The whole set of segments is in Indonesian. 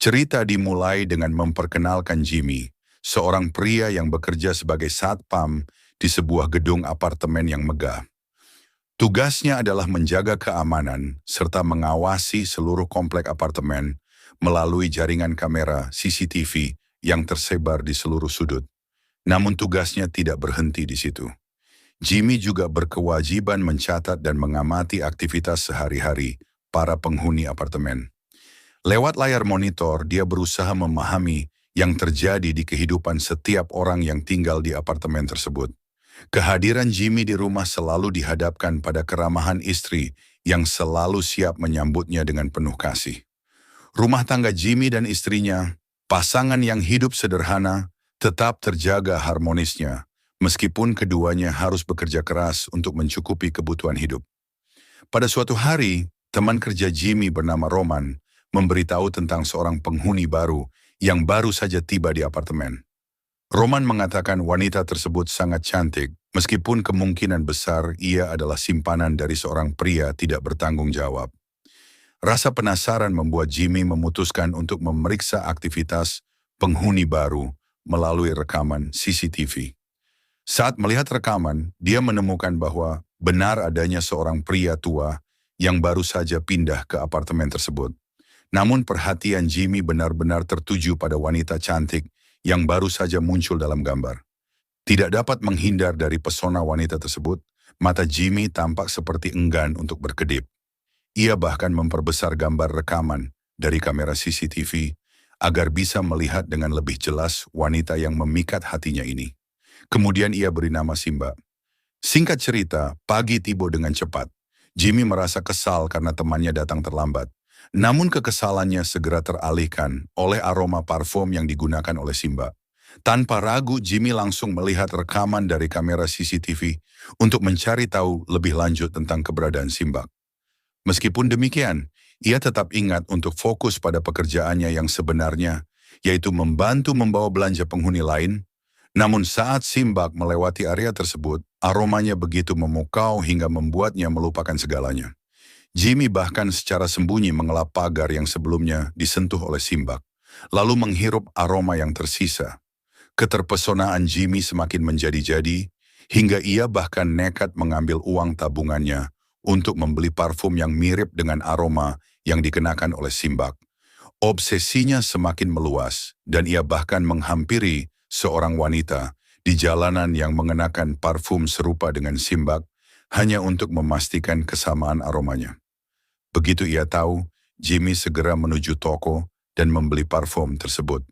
Cerita dimulai dengan memperkenalkan Jimmy, seorang pria yang bekerja sebagai satpam di sebuah gedung apartemen yang megah. Tugasnya adalah menjaga keamanan serta mengawasi seluruh komplek apartemen melalui jaringan kamera CCTV yang tersebar di seluruh sudut. Namun tugasnya tidak berhenti di situ. Jimmy juga berkewajiban mencatat dan mengamati aktivitas sehari-hari para penghuni apartemen. Lewat layar monitor, dia berusaha memahami yang terjadi di kehidupan setiap orang yang tinggal di apartemen tersebut. Kehadiran Jimmy di rumah selalu dihadapkan pada keramahan istri yang selalu siap menyambutnya dengan penuh kasih. Rumah tangga Jimmy dan istrinya, pasangan yang hidup sederhana, tetap terjaga harmonisnya, meskipun keduanya harus bekerja keras untuk mencukupi kebutuhan hidup. Pada suatu hari, teman kerja Jimmy bernama Roman memberitahu tentang seorang penghuni baru yang baru saja tiba di apartemen. Roman mengatakan wanita tersebut sangat cantik, meskipun kemungkinan besar ia adalah simpanan dari seorang pria tidak bertanggung jawab. Rasa penasaran membuat Jimmy memutuskan untuk memeriksa aktivitas penghuni baru melalui rekaman CCTV. Saat melihat rekaman, dia menemukan bahwa benar adanya seorang pria tua yang baru saja pindah ke apartemen tersebut. Namun perhatian Jimmy benar-benar tertuju pada wanita cantik yang baru saja muncul dalam gambar. Tidak dapat menghindar dari pesona wanita tersebut, mata Jimmy tampak seperti enggan untuk berkedip. Ia bahkan memperbesar gambar rekaman dari kamera CCTV agar bisa melihat dengan lebih jelas wanita yang memikat hatinya ini. Kemudian ia beri nama Simba. Singkat cerita, pagi tiba dengan cepat. Jimmy merasa kesal karena temannya datang terlambat. Namun kekesalannya segera teralihkan oleh aroma parfum yang digunakan oleh Simba. Tanpa ragu, Jimmy langsung melihat rekaman dari kamera CCTV untuk mencari tahu lebih lanjut tentang keberadaan Simba. Meskipun demikian, ia tetap ingat untuk fokus pada pekerjaannya yang sebenarnya, yaitu membantu membawa belanja penghuni lain. Namun saat Simbak melewati area tersebut, aromanya begitu memukau hingga membuatnya melupakan segalanya. Jimmy bahkan secara sembunyi mengelap pagar yang sebelumnya disentuh oleh Simbak, lalu menghirup aroma yang tersisa. Keterpesonaan Jimmy semakin menjadi-jadi, hingga ia bahkan nekat mengambil uang tabungannya untuk membeli parfum yang mirip dengan aroma yang dikenakan oleh Simbak. Obsesinya semakin meluas, dan ia bahkan menghampiri seorang wanita di jalanan yang mengenakan parfum serupa dengan Simbak hanya untuk memastikan kesamaan aromanya. Begitu ia tahu, Jimmy segera menuju toko dan membeli parfum tersebut.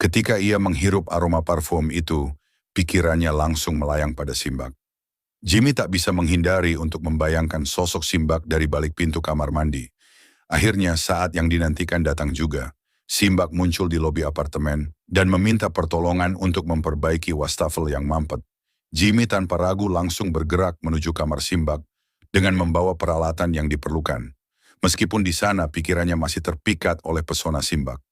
Ketika ia menghirup aroma parfum itu, pikirannya langsung melayang pada Simbak. Jimmy tak bisa menghindari untuk membayangkan sosok Simbak dari balik pintu kamar mandi. Akhirnya saat yang dinantikan datang juga. Simbak muncul di lobi apartemen dan meminta pertolongan untuk memperbaiki wastafel yang mampet. Jimmy tanpa ragu langsung bergerak menuju kamar Simbak dengan membawa peralatan yang diperlukan. Meskipun di sana pikirannya masih terpikat oleh pesona Simbak.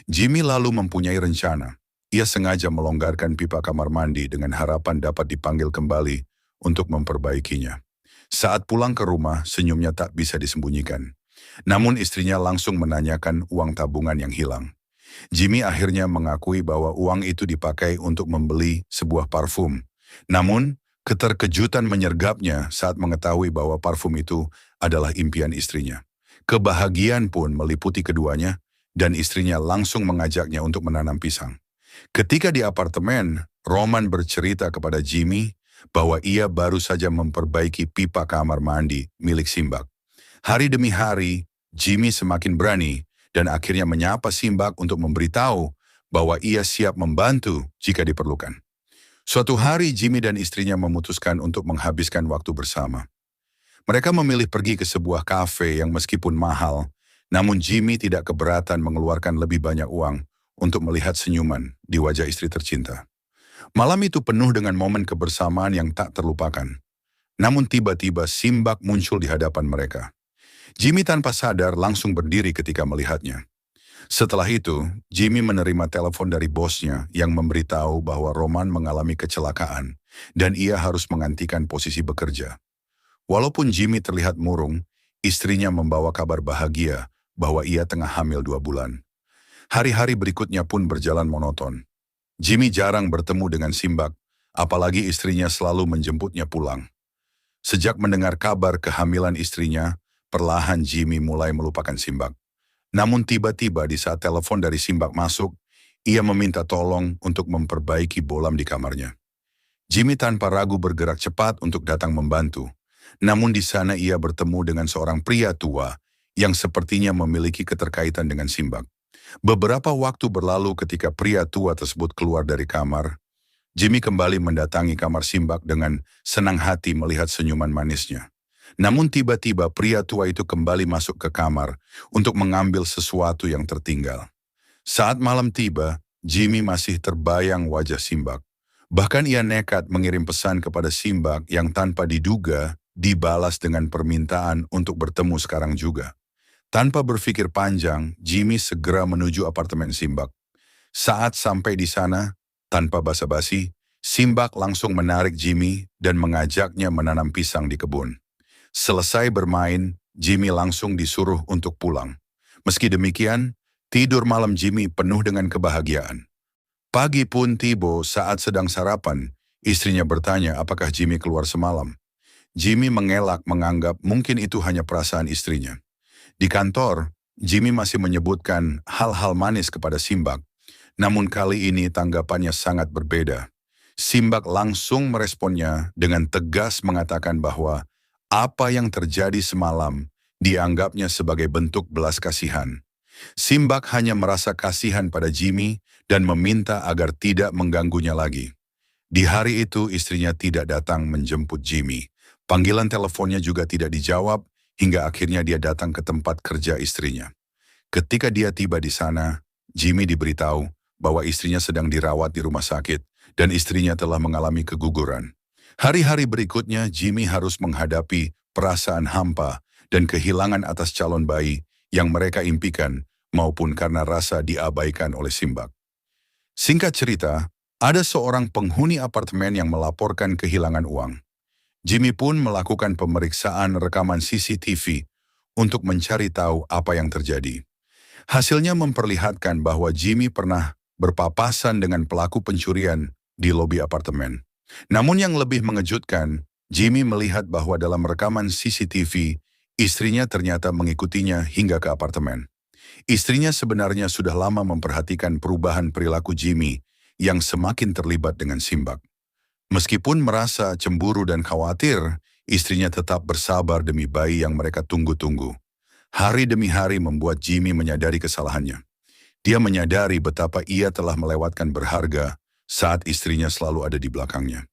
Jimmy lalu mempunyai rencana. Ia sengaja melonggarkan pipa kamar mandi dengan harapan dapat dipanggil kembali untuk memperbaikinya. Saat pulang ke rumah, senyumnya tak bisa disembunyikan. Namun istrinya langsung menanyakan uang tabungan yang hilang. Jimmy akhirnya mengakui bahwa uang itu dipakai untuk membeli sebuah parfum. Namun, keterkejutan menyergapnya saat mengetahui bahwa parfum itu adalah impian istrinya. Kebahagiaan pun meliputi keduanya, dan istrinya langsung mengajaknya untuk menanam pisang. Ketika di apartemen, Roman bercerita kepada Jimmy bahwa ia baru saja memperbaiki pipa kamar mandi milik Simbak. Hari demi hari, Jimmy semakin berani dan akhirnya menyapa Simbak untuk memberitahu bahwa ia siap membantu jika diperlukan. Suatu hari, Jimmy dan istrinya memutuskan untuk menghabiskan waktu bersama. Mereka memilih pergi ke sebuah kafe yang meskipun mahal, namun Jimmy tidak keberatan mengeluarkan lebih banyak uang untuk melihat senyuman di wajah istri tercinta. Malam itu penuh dengan momen kebersamaan yang tak terlupakan. Namun tiba-tiba Simbak muncul di hadapan mereka. Jimmy tanpa sadar langsung berdiri ketika melihatnya. Setelah itu, Jimmy menerima telepon dari bosnya yang memberitahu bahwa Roman mengalami kecelakaan dan ia harus menggantikan posisi bekerja. Walaupun Jimmy terlihat murung, istrinya membawa kabar bahagia bahwa ia tengah hamil 2 bulan. Hari-hari berikutnya pun berjalan monoton. Jimmy jarang bertemu dengan Simbak, apalagi istrinya selalu menjemputnya pulang. Sejak mendengar kabar kehamilan istrinya, perlahan Jimmy mulai melupakan Simbak. Namun tiba-tiba di saat telepon dari Simbak masuk, ia meminta tolong untuk memperbaiki bolam di kamarnya. Jimmy tanpa ragu bergerak cepat untuk datang membantu. Namun di sana ia bertemu dengan seorang pria tua yang sepertinya memiliki keterkaitan dengan Simbak. Beberapa waktu berlalu ketika pria tua tersebut keluar dari kamar, Jimmy kembali mendatangi kamar Simbak dengan senang hati melihat senyuman manisnya. Namun tiba-tiba pria tua itu kembali masuk ke kamar untuk mengambil sesuatu yang tertinggal. Saat malam tiba, Jimmy masih terbayang wajah Simbak. Bahkan ia nekat mengirim pesan kepada Simbak yang tanpa diduga dibalas dengan permintaan untuk bertemu sekarang juga. Tanpa berpikir panjang, Jimmy segera menuju apartemen Simbak. Saat sampai di sana, tanpa basa-basi, Simbak langsung menarik Jimmy dan mengajaknya menanam pisang di kebun. Selesai bermain, Jimmy langsung disuruh untuk pulang. Meski demikian, tidur malam Jimmy penuh dengan kebahagiaan. Pagi pun tiba saat sedang sarapan, istrinya bertanya apakah Jimmy keluar semalam. Jimmy mengelak menganggap mungkin itu hanya perasaan istrinya. Di kantor, Jimmy masih menyebutkan hal-hal manis kepada Simbak. Namun kali ini tanggapannya sangat berbeda. Simbak langsung meresponnya dengan tegas mengatakan bahwa apa yang terjadi semalam dianggapnya sebagai bentuk belas kasihan. Simbak hanya merasa kasihan pada Jimmy dan meminta agar tidak mengganggunya lagi. Di hari itu istrinya tidak datang menjemput Jimmy. Panggilan teleponnya juga tidak dijawab hingga akhirnya dia datang ke tempat kerja istrinya. Ketika dia tiba di sana, Jimmy diberitahu bahwa istrinya sedang dirawat di rumah sakit dan istrinya telah mengalami keguguran. Hari-hari berikutnya Jimmy harus menghadapi perasaan hampa dan kehilangan atas calon bayi yang mereka impikan maupun karena rasa diabaikan oleh Simbak. Singkat cerita, ada seorang penghuni apartemen yang melaporkan kehilangan uang. Jimmy pun melakukan pemeriksaan rekaman CCTV untuk mencari tahu apa yang terjadi. Hasilnya memperlihatkan bahwa Jimmy pernah berpapasan dengan pelaku pencurian di lobi apartemen. Namun yang lebih mengejutkan, Jimmy melihat bahwa dalam rekaman CCTV, istrinya ternyata mengikutinya hingga ke apartemen. Istrinya sebenarnya sudah lama memperhatikan perubahan perilaku Jimmy yang semakin terlibat dengan Simbak. Meskipun merasa cemburu dan khawatir, istrinya tetap bersabar demi bayi yang mereka tunggu-tunggu. Hari demi hari membuat Jimmy menyadari kesalahannya. Dia menyadari betapa ia telah melewatkan berharga saat istrinya selalu ada di belakangnya.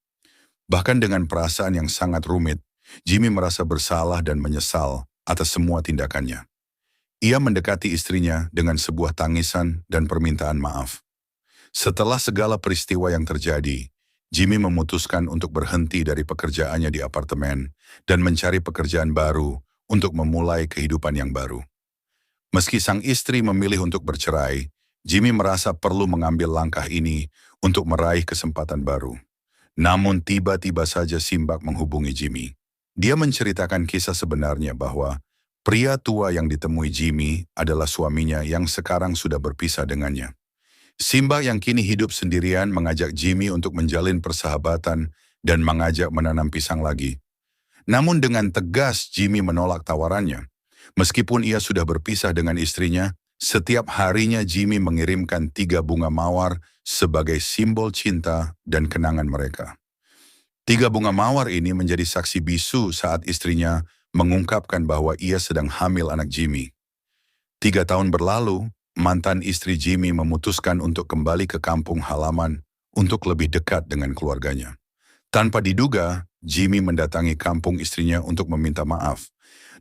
Bahkan dengan perasaan yang sangat rumit, Jimmy merasa bersalah dan menyesal atas semua tindakannya. Ia mendekati istrinya dengan sebuah tangisan dan permintaan maaf. Setelah segala peristiwa yang terjadi, Jimmy memutuskan untuk berhenti dari pekerjaannya di apartemen dan mencari pekerjaan baru untuk memulai kehidupan yang baru. Meski sang istri memilih untuk bercerai, Jimmy merasa perlu mengambil langkah ini untuk meraih kesempatan baru. Namun tiba-tiba saja Simbak menghubungi Jimmy. Dia menceritakan kisah sebenarnya bahwa pria tua yang ditemui Jimmy adalah suaminya yang sekarang sudah berpisah dengannya. Simbak yang kini hidup sendirian mengajak Jimmy untuk menjalin persahabatan dan mengajak menanam pisang lagi. Namun dengan tegas Jimmy menolak tawarannya. Meskipun ia sudah berpisah dengan istrinya, setiap harinya Jimmy mengirimkan 3 bunga mawar sebagai simbol cinta dan kenangan mereka. 3 bunga mawar ini menjadi saksi bisu saat istrinya mengungkapkan bahwa ia sedang hamil anak Jimmy. 3 tahun berlalu, mantan istri Jimmy memutuskan untuk kembali ke kampung halaman untuk lebih dekat dengan keluarganya. Tanpa diduga, Jimmy mendatangi kampung istrinya untuk meminta maaf.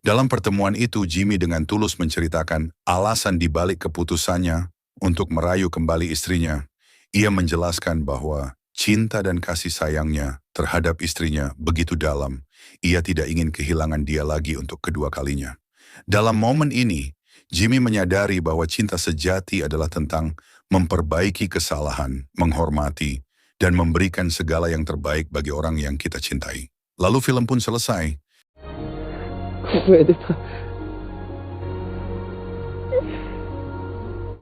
Dalam pertemuan itu, Jimmy dengan tulus menceritakan alasan dibalik keputusannya untuk merayu kembali istrinya. Ia menjelaskan bahwa cinta dan kasih sayangnya terhadap istrinya begitu dalam. Ia tidak ingin kehilangan dia lagi untuk kedua kalinya. Dalam momen ini, Jimmy menyadari bahwa cinta sejati adalah tentang memperbaiki kesalahan, menghormati, dan memberikan segala yang terbaik bagi orang yang kita cintai. Lalu film pun selesai. Kok pwede pa?